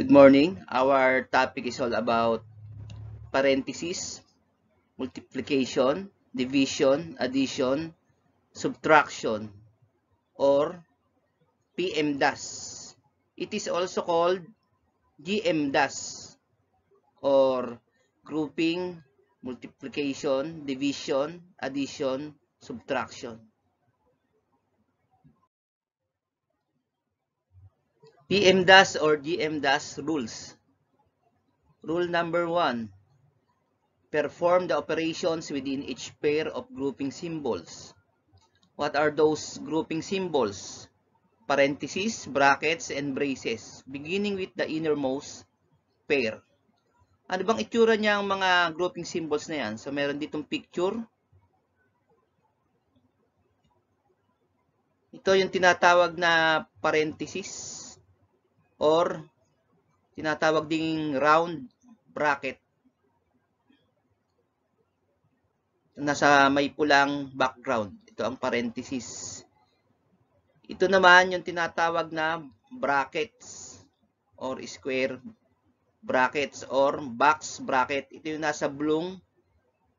Good morning. Our topic is all about parentheses, multiplication, division, addition, subtraction, or PMDAS. It is also called GMDAS, or grouping, multiplication, division, addition, subtraction. PMDAS or GMDAS rules. Rule number 1. Perform the operations within each pair of grouping symbols. What are those grouping symbols? Parentheses, brackets, and braces, beginning with the innermost pair. Ano bang itsura niya ang mga grouping symbols na yan? So, meron ditong picture. Ito yung tinatawag na parentheses or tinatawag ding round bracket. Nasa may pulang background. Ito ang parentheses. Ito naman yung tinatawag na brackets or square brackets or box bracket. Ito yung nasa blue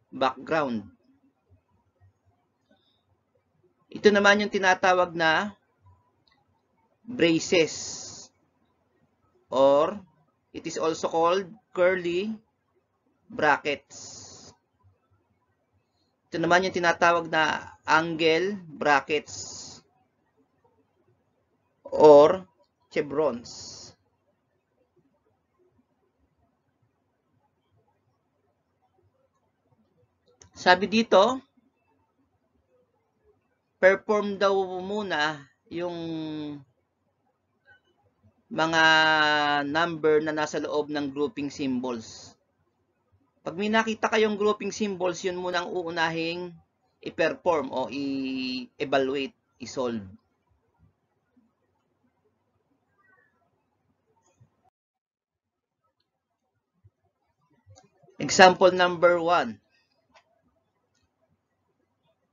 background. Ito naman yung tinatawag na braces or it is also called curly brackets. Ito naman yung tinatawag na angle brackets or chevrons. Sabi dito, perform daw muna yung mga number na nasa loob ng grouping symbols. Pag may nakita kayong grouping symbols, yun muna ang uunahing i-perform o i-evaluate, i-solve. Example number 1.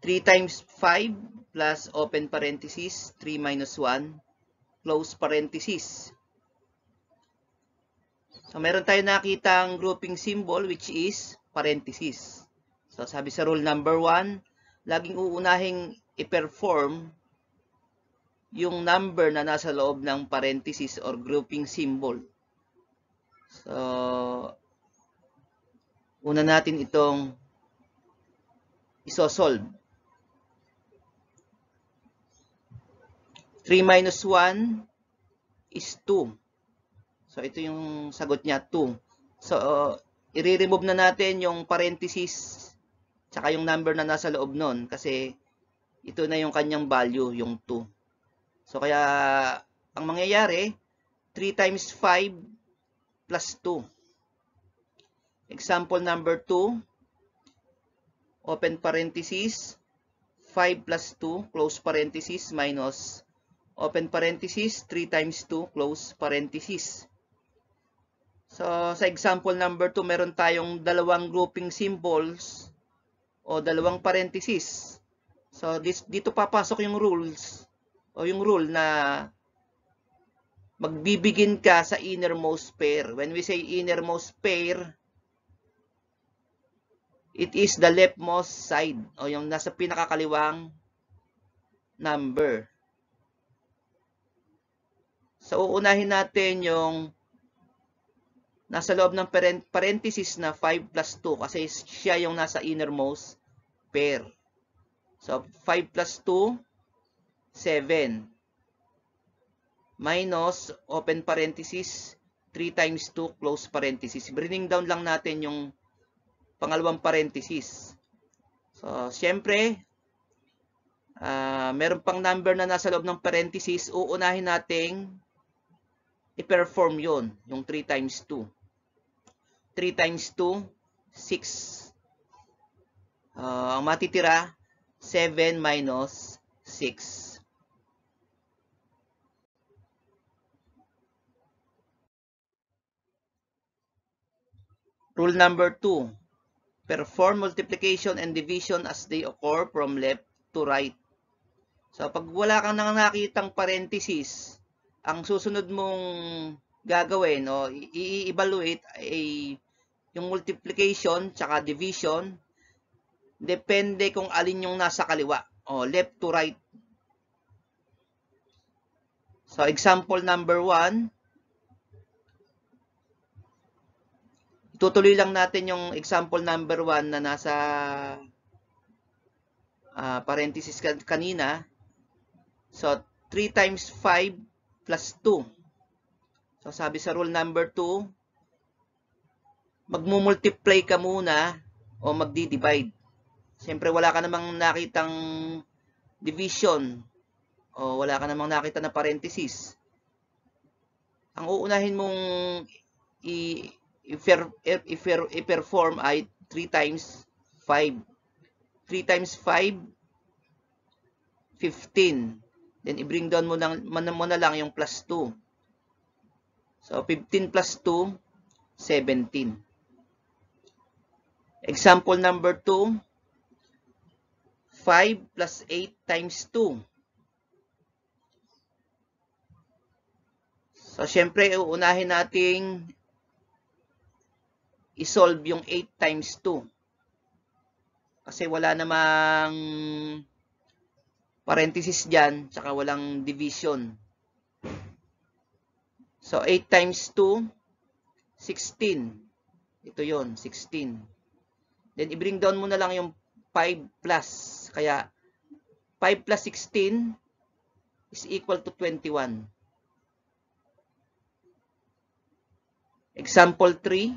3 times 5 plus open parenthesis, 3 minus 1, close parenthesis. So, meron tayo nakitang grouping symbol which is parenthesis. So, sabi sa rule number 1, laging uunahing i-perform yung number na nasa loob ng parenthesis or grouping symbol. So, una natin itong isosolve. 3 minus 1 is 2. So, ito yung sagot niya, 2. So, i-remove na natin yung parenthesis tsaka yung number na nasa loob nun kasi ito na yung kanyang value, yung 2. So, kaya ang mangyayari, 3 times 5 plus 2. Example number 2, open parenthesis, 5 plus 2, close parenthesis, minus open parenthesis, 3 times 2, close parenthesis. So, sa example number 2, meron tayong dalawang grouping symbols o dalawang parenthesis. So, dito papasok yung rules o yung rule na magbibigin ka sa innermost pair. When we say innermost pair, it is the leftmost side o yung nasa pinakakaliwang number. So, uunahin natin yung nasa loob ng parenthesis na 5 plus 2 kasi siya yung nasa innermost pair. So, 5 plus 2, 7. Minus, open parenthesis, 3 times 2, close parenthesis. Bringing down lang natin yung pangalawang parenthesis. So, siyempre, meron pang number na nasa loob ng parenthesis, uunahin nating i-perform yun, yung 3 times 2. 3 times 2, 6. Ang matitira, 7 minus 6. Rule number 2. Perform multiplication and division as they occur from left to right. So, pag wala kang nakitang parenthesis, ang susunod mong gagawin o i-evaluate ay yung multiplication tsaka division, depende kung alin yung nasa kaliwa o left to right. So example number 1, tutuloy lang natin yung example number 1 na nasa parenthesis kanina. So 3 times 5 plus 2. So sabi sa rule number 2, magmumultiply ka muna o magdi-divide. Siyempre wala ka namang nakitang division o wala ka namang nakita na parenthesis. Ang uunahin mong i-perform ay 3 times 5. 3 times 5, 15. Then i-bring down mo na lang yung plus 2. So 15 plus 2, 17. Example number 2, 5 plus 8 times 2. So, syempre, uunahin nating isolve yung 8 times 2. Kasi wala namang parenthesis dyan, tsaka walang division. So, 8 times 2, 16. Ito yon 16. Then, i-bring down mo na lang yung 5 plus. Kaya, 5 plus 16 is equal to 21. Example 3,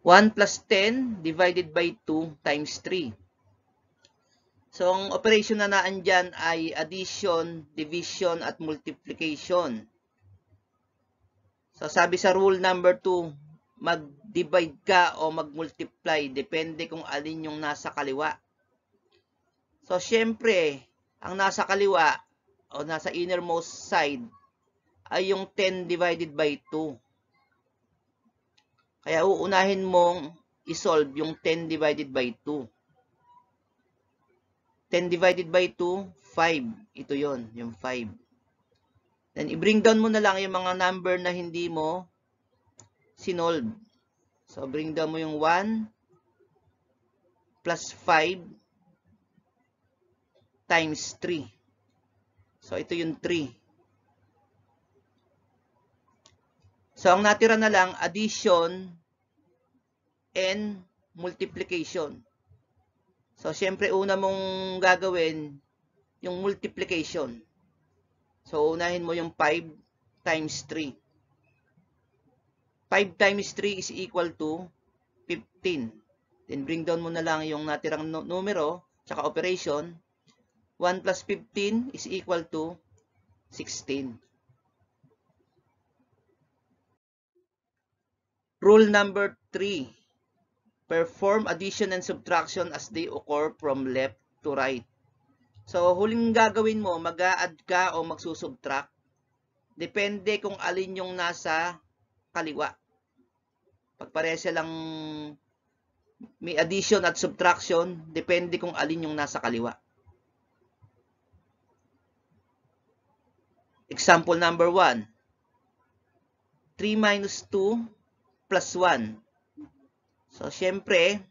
1 plus 10 divided by 2 times 3. So, ang operation na naandyan ay addition, division, at multiplication. So, sabi sa rule number 2, mag-divide ka o mag-multiply. Depende kung alin yung nasa kaliwa. So, syempre, ang nasa kaliwa o nasa innermost side ay yung 10 divided by 2. Kaya uunahin mong isolve yung 10 divided by 2. 10 divided by 2, 5. Ito yon, yung 5. Then, i-bring down mo na lang yung mga number na hindi mo sinolve. So, bring down mo yung 1 plus 5 times 3. So, ito yung 3. So, ang natira na lang, addition and multiplication. So, syempre, una mong gagawin yung multiplication. So, unahin mo yung 5 times 3. 5 times 3 is equal to 15. Then, bring down mo na lang yung natirang numero, tsaka operation. 1 plus 15 is equal to 16. Rule number 3. Perform addition and subtraction as they occur from left to right. So, huling gagawin mo, mag-a-add ka o magsusubtract. Depende kung alin yung nasa kaliwa. Pag parehas lang may addition at subtraction, depende kung alin yung nasa kaliwa. Example number 1. 3 minus 2 plus 1. So, syempre,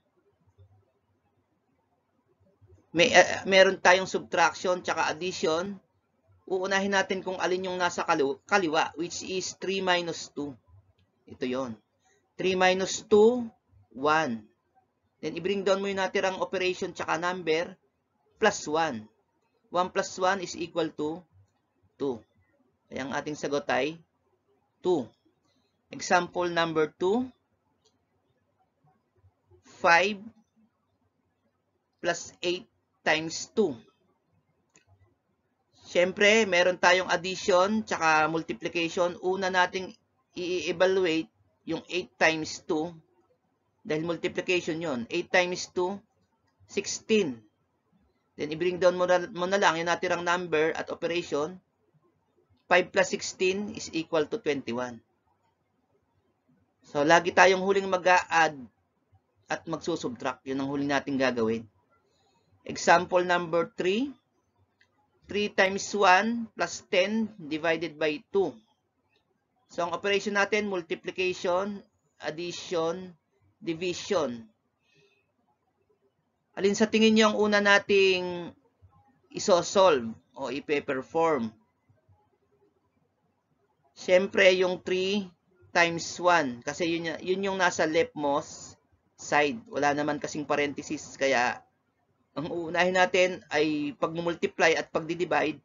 meron tayong subtraction tsaka addition. Uunahin natin kung alin yung nasa kaliwa, which is 3 minus 2. Ito yon. 3 minus 2, 1. Then, i-bring down mo yung natirang operation tsaka number, plus 1. 1 plus 1 is equal to 2. Kaya ang ating sagot ay 2. Example number 2, 5 plus 8 times 2. Siyempre, meron tayong addition tsaka multiplication. Una nating i-evaluate yung 8 times 2 dahil multiplication yon. 8 times 2, 16. Then, i-bring down mo na lang yung natirang number at operation. 5 plus 16 is equal to 21. So, lagi tayong huling mag-a-add at magsusubtract. Yun ang huling natin gagawin. Example number 3. 3 times 1 plus 10 divided by 2. So, ang operation natin, multiplication, addition, division. Alin sa tingin nyo ang una nating isosolve o ipe-perform? Siyempre, yung 3 times 1. Kasi yun yung nasa leftmost side. Wala naman kasing parenthesis. Kaya, ang uunahin natin ay pag-multiply at pag-divide.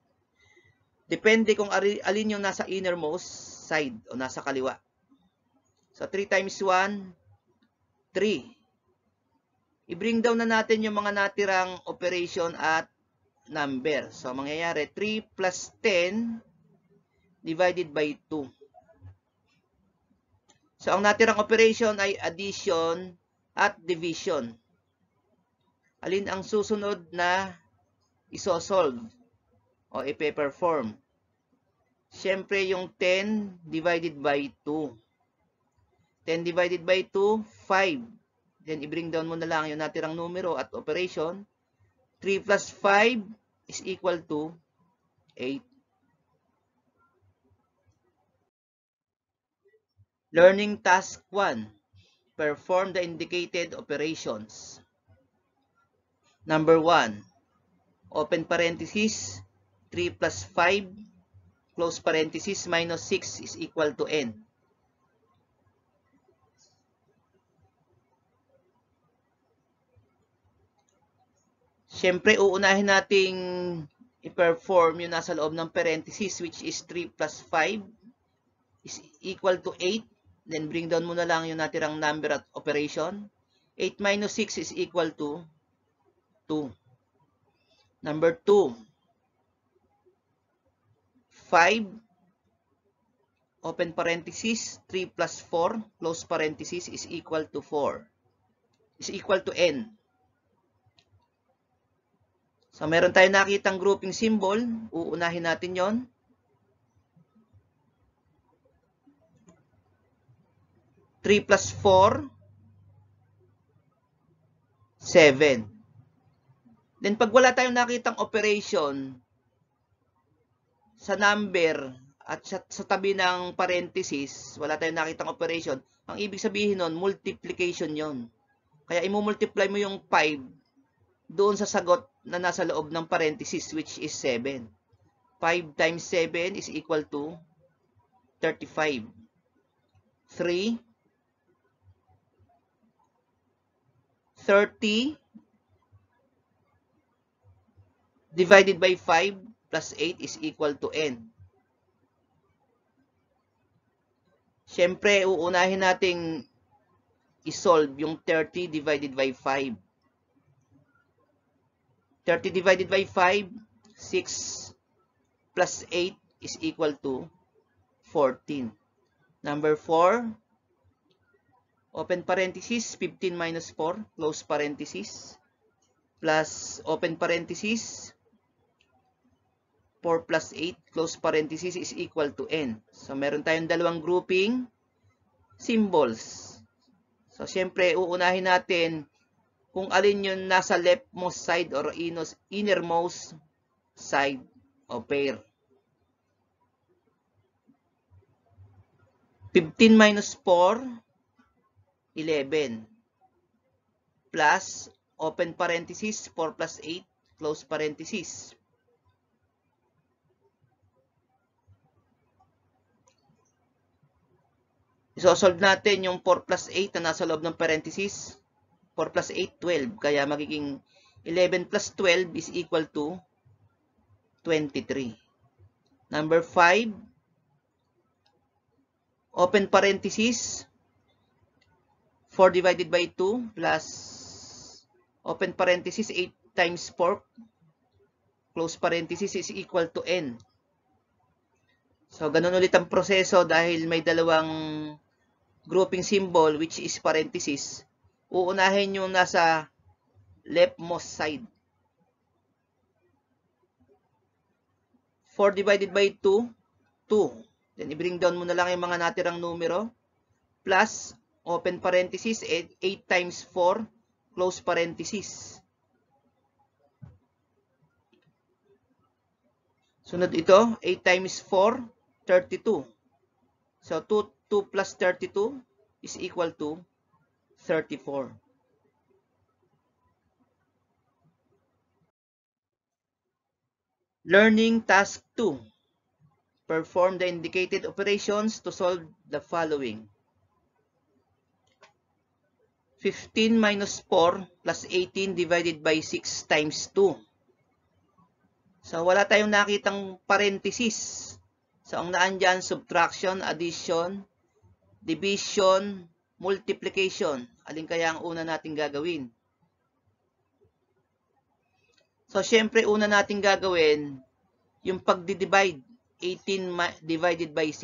Depende kung alin yung nasa innermost side o nasa kaliwa. So, 3 times 1, 3. I-bring down na natin yung mga natirang operation at number. So, mangyayari 3 plus 10 divided by 2. So, ang natirang operation ay addition at division. Alin ang susunod na isosolve o ipe-perform? Siyempre, yung 10 divided by 2. 10 divided by 2, 5. Then, i-bring down mo na lang yung natirang numero at operation. 3 plus 5 is equal to 8. Learning task 1. Perform the indicated operations. Number 1. Open parenthesis, 3 plus 5, close parenthesis, minus 6 is equal to n. Siyempre, uunahin nating i-perform yung nasa loob ng parenthesis, which is 3 plus 5 is equal to 8. Then, bring down mo na lang yung natirang number at operation. 8 minus 6 is equal to 2. Number 2. 5, open parenthesis, 3 plus 4, close parenthesis, is equal to 4. Is equal to n. So, meron tayong nakitang grouping symbol. Uunahin natin yon. Three plus 4, 7. Then, pag wala tayong nakitang operation sa number at sa tabi ng parenthesis, wala tayong nakitang operation, ang ibig sabihin nun, multiplication yon. Kaya, imumultiply mo yung 5 doon sa sagot na nasa loob ng parenthesis, which is 7. 5 times 7 is equal to 35. 3, 30 divided by 5 plus 8 is equal to n. Siyempre, uunahin nating isolve yung 30 divided by 5. 30 divided by 5, 6 plus 8 is equal to 14. Number 4, open parenthesis, 15 minus 4, close parenthesis, plus open parenthesis, 4 plus 8, close parenthesis, is equal to n. So, meron tayong dalawang grouping symbols. So, syempre, uunahin natin kung alin yung nasa leftmost side or innermost side o pair. 15 minus 4, 11. Plus, open parenthesis, 4 plus 8, close parenthesis. Isosolve natin yung 4 plus 8 na nasa loob ng parenthesis. 4 plus 8, 12. Kaya magiging 11 plus 12 is equal to 23. Number 5, open parenthesis, 4 divided by 2 plus open parenthesis, 8 times 4, close parenthesis, is equal to n. So, ganun ulit ang proseso dahil may dalawang grouping symbol which is parenthesis. Uunahin yung nasa leftmost side. 4 divided by 2, 2. Then, i-bring down mo na lang yung mga natirang numero. Plus, open parenthesis, 8 times 4, close parenthesis. Sunod ito, 8 times 4, 32. So, 2 plus 32 is equal to 34. Learning task 2. Perform the indicated operations to solve the following. 15 minus 4 plus 18 divided by 6 times 2. So, wala tayong nakitang parenthesis. So, ang naan dyan, subtraction, addition, division, multiplication. Alin kaya ang una natin gagawin? So, syempre, una natin gagawin, yung pagdi-divide, 18 divided by 6.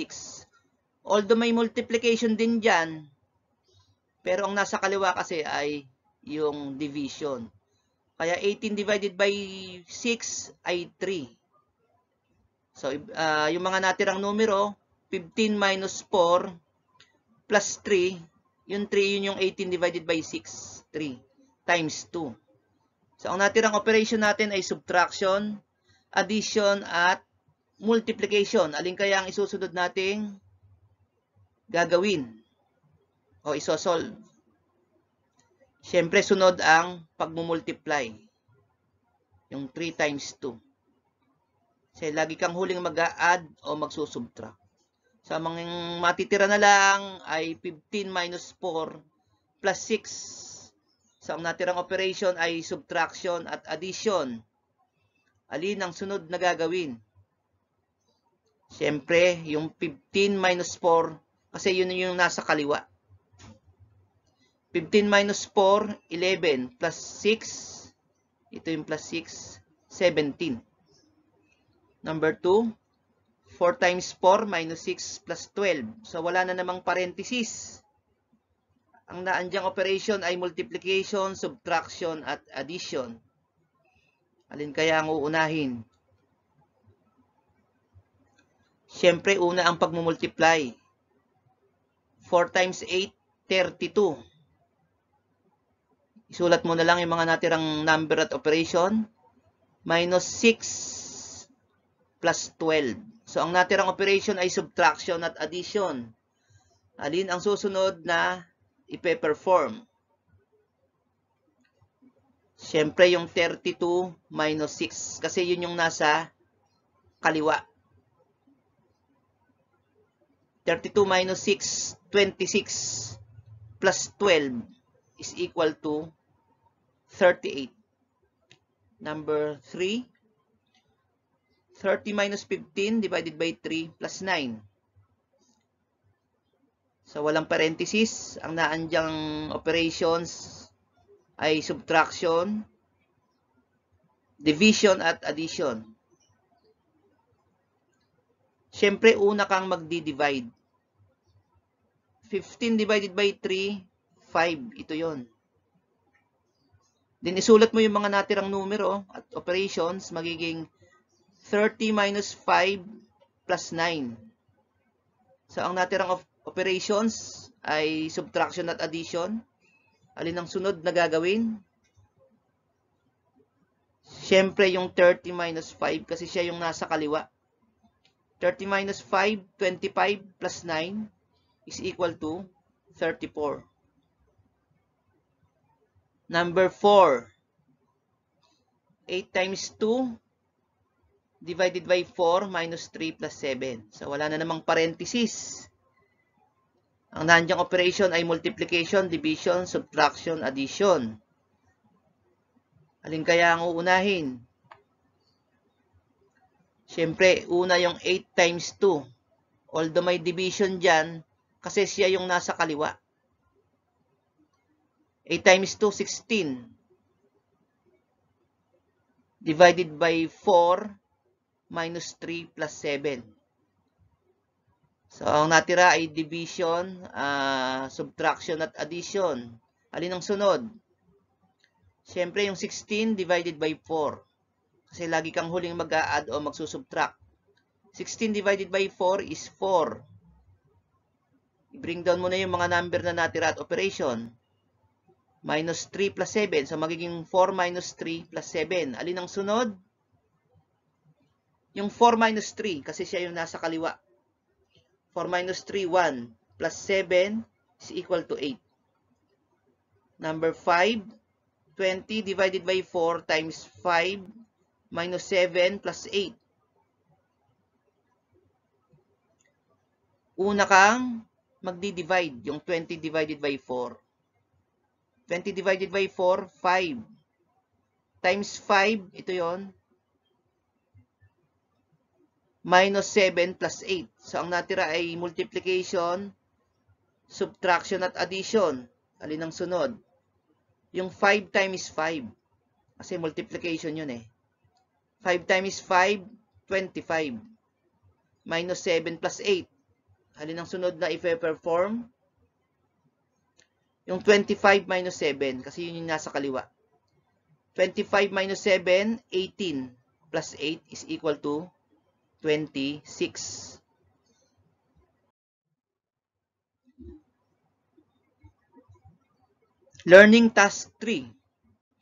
Although may multiplication din dyan, pero ang nasa kaliwa kasi ay yung division. Kaya 18 divided by 6 ay 3. So, yung mga natirang numero, 15 minus 4 plus 3, yung 3 yun yung 18 divided by 6, 3 times 2. So, ang natirang operation natin ay subtraction, addition, at multiplication. Alin kaya ang isusunod nating gagawin o isosolve? Siyempre, sunod ang pagmumultiply. Yung 3 times 2. Kasi lagi kang huling mag-a-add o magsusubtract. So, ang matitira na lang ay 15 minus 4 plus 6. So, ang natirang operation ay subtraction at addition. Alin ang sunod na gagawin? Siyempre, yung 15 minus 4, kasi yun yung nasa kaliwa. 15 minus 4, 11, plus 6, ito yung plus 6, 17. Number 2, 4 times 4 minus 6 plus 12. So, wala na namang parenthesis. Ang naandyang operation ay multiplication, subtraction, at addition. Alin kaya ang uunahin? Siyempre, una ang pagmumultiply. 4 times 8, 32. Isulat mo na lang yung mga natirang number at operation. Minus 6 plus 12. So, ang natirang operation ay subtraction at addition. Alin ang susunod na ipe-perform? Siyempre, yung 32 minus 6. Kasi yun yung nasa kaliwa. 32 minus 6, 26 plus 12 is equal to 38. Number 3, 30 minus 15 divided by 3 plus 9. So, walang parenthesis. Ang naandyang operations ay subtraction, division, at addition. Siyempre, una kang magdi-divide. 15 divided by 3, 5. Ito yon. Then, isulat mo yung mga natirang numero at operations. Magiging 30 minus 5 plus 9. So, ang natirang operations ay subtraction at addition. Alin ang sunod na gagawin? Siyempre, yung 30 minus 5 kasi siya yung nasa kaliwa. 30 minus 5, 25 plus 9 is equal to 34. Number 4, 8 times 2 divided by 4 minus 3 plus 7. So, wala na namang parenthesis. Ang nandiyan operation ay multiplication, division, subtraction, addition. Alin kaya ang uunahin? Siyempre, una yung 8 times 2. Although may division dyan, kasi siya yung nasa kaliwa. 8 times 2, 16. Divided by 4 minus 3 plus 7. So, ang natira ay division, subtraction, at addition. Alin ang sunod? Siyempre, yung 16 divided by 4. Kasi lagi kang huling mag-a-add o magsusubtract. 16 divided by 4 is 4. I-bring down mo na yung mga number na natira at operation. Minus 3 plus 7. So, magiging 4 minus 3 plus 7. Alin ang sunod? Yung 4 minus 3, kasi siya yung nasa kaliwa. 4 minus 3, 1. Plus 7 is equal to 8. Number 5, 20 divided by 4 times 5 minus 7 plus 8. Una kang magdi-divide yung 20 divided by 4. 20 divided by 4, 5. Times 5, ito yon, minus 7 plus 8. So, ang natira ay multiplication, subtraction at addition. Alin ang sunod? Yung 5 times 5. Kasi multiplication yun eh. 5 times 5, 25. Minus 7 plus 8. Alin ang sunod na i-perform? Yung 25 minus 7. Kasi yun yung nasa kaliwa. 25 minus 7, 18. Plus 8 is equal to 26. Learning task 3.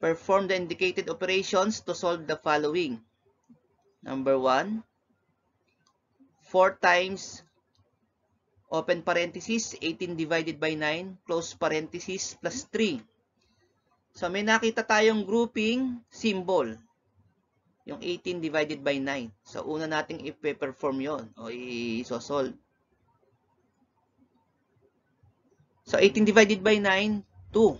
Perform the indicated operations to solve the following. Number 1. 4 times, open parenthesis, 18 divided by 9, close parenthesis, plus 3. So, may nakita tayong grouping symbol. Yung 18 divided by 9. So, una nating i-perform yon o i-solve. So, 18 divided by 9, 2.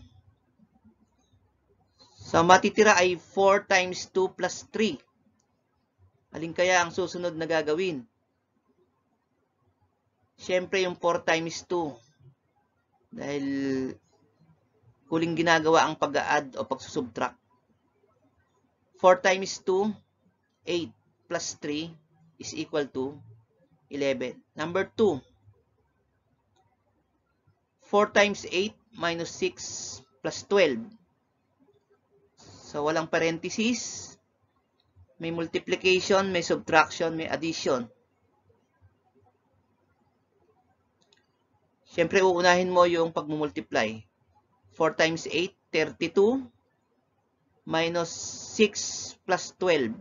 So, matitira ay 4 times 2 plus 3. Alin kaya ang susunod na gagawin? Siyempre, yung 4 times 2. Dahil huling ginagawa ang pag-add o pagsusubtract. 4 times 2, 8 plus 3 is equal to 11. Number 2. 4 times 8 minus 6 plus 12. So, walang parenthesis. May multiplication, may subtraction, may addition. Siyempre, uunahin mo yung pagmumultiply. 4 times 8, 32. Minus 6 plus 12.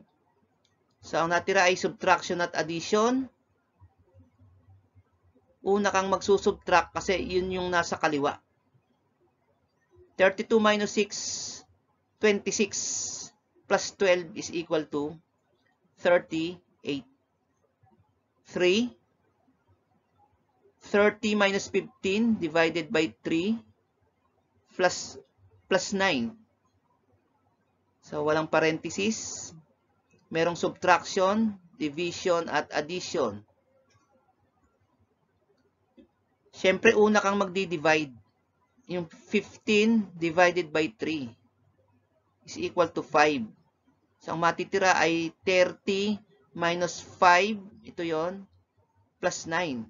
So, ang natira ay subtraction at addition. Una kang magsusubtract kasi yun yung nasa kaliwa. 32 minus 6, 26 plus 12 is equal to 38. 3. 30 minus 15 divided by 3 plus 9. So, walang parenthesis. Merong subtraction, division, at addition. Siyempre, una kang magdi-divide. Yung 15 divided by 3 is equal to 5. So, ang matitira ay 30 minus 5, ito yon, plus 9.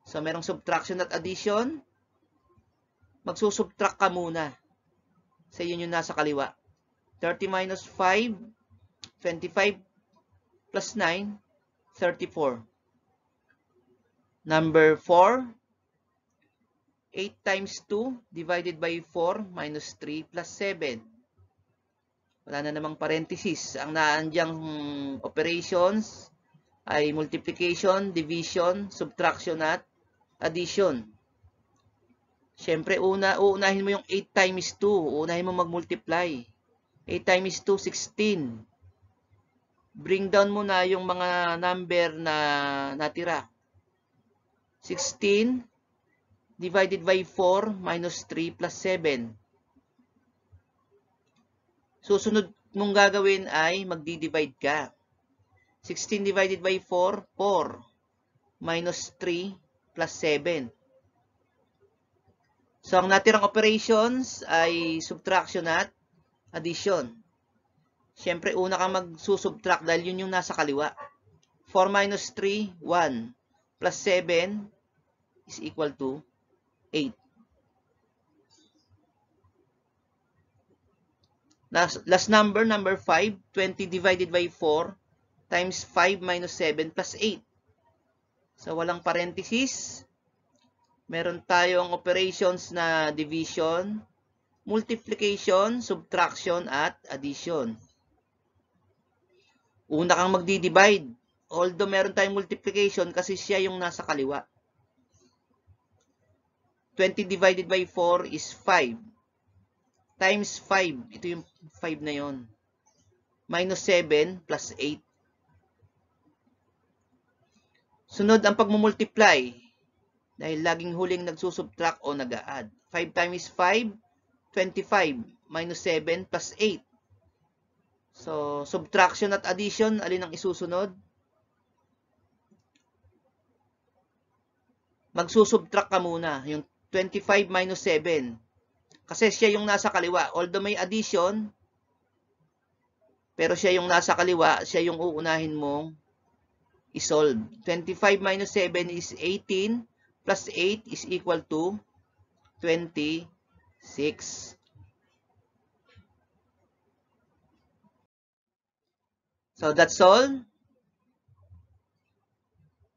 So, merong subtraction at addition. Magsusubtract ka muna. So, yun yung nasa kaliwa. 30 minus 5, 25 plus 9, 34. Number 4, 8 times 2 divided by 4 minus 3 plus 7. Wala na namang parenthesis. Ang naandyang operations ay multiplication, division, subtraction at addition. Siyempre, uunahin mo yung 8 times 2. Uunahin mo mag-multiply. 8 times 2, 16. Bring down mo na yung mga number na natira. 16 divided by 4 minus 3 plus 7. Susunod mong gagawin ay magdi-divide ka. 16 divided by 4, 4. Minus 3 plus 7. So, ang natirang operations ay subtraction at addition. Siyempre, una kang magsusubtract dahil yun yung nasa kaliwa. 4 minus 3, 1. Plus 7 is equal to 8. Last number, number 5, 20 divided by 4 times 5 minus 7 plus 8. So, walang parenthesis. Meron tayong operations na division, multiplication, subtraction, at addition. Una kang magdi-divide. Although meron tayong multiplication kasi siya yung nasa kaliwa. 20 divided by 4 is 5. Times 5. Ito yung 5 na yon. Minus 7 plus 8. Sunod ang pagmumultiply. Dahil laging huling nagsusubtract o nag-a-add. 5 times 5, 25. Minus 7 plus 8. So, subtraction at addition, alin ang isusunod? Magsusubtract ka muna. Yung 25 minus 7. Kasi siya yung nasa kaliwa. Although may addition, pero siya yung nasa kaliwa, siya yung uunahin mong isolve. 25 minus 7 is 18, plus 8 is equal to 26. So that's all.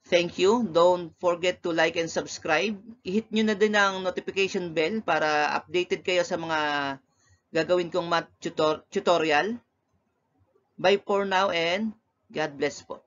Thank you. Don't forget to like and subscribe. I-hit nyo na din ang notification bell para updated kayo sa mga gagawin kong math tutorial. Bye for now and God bless po.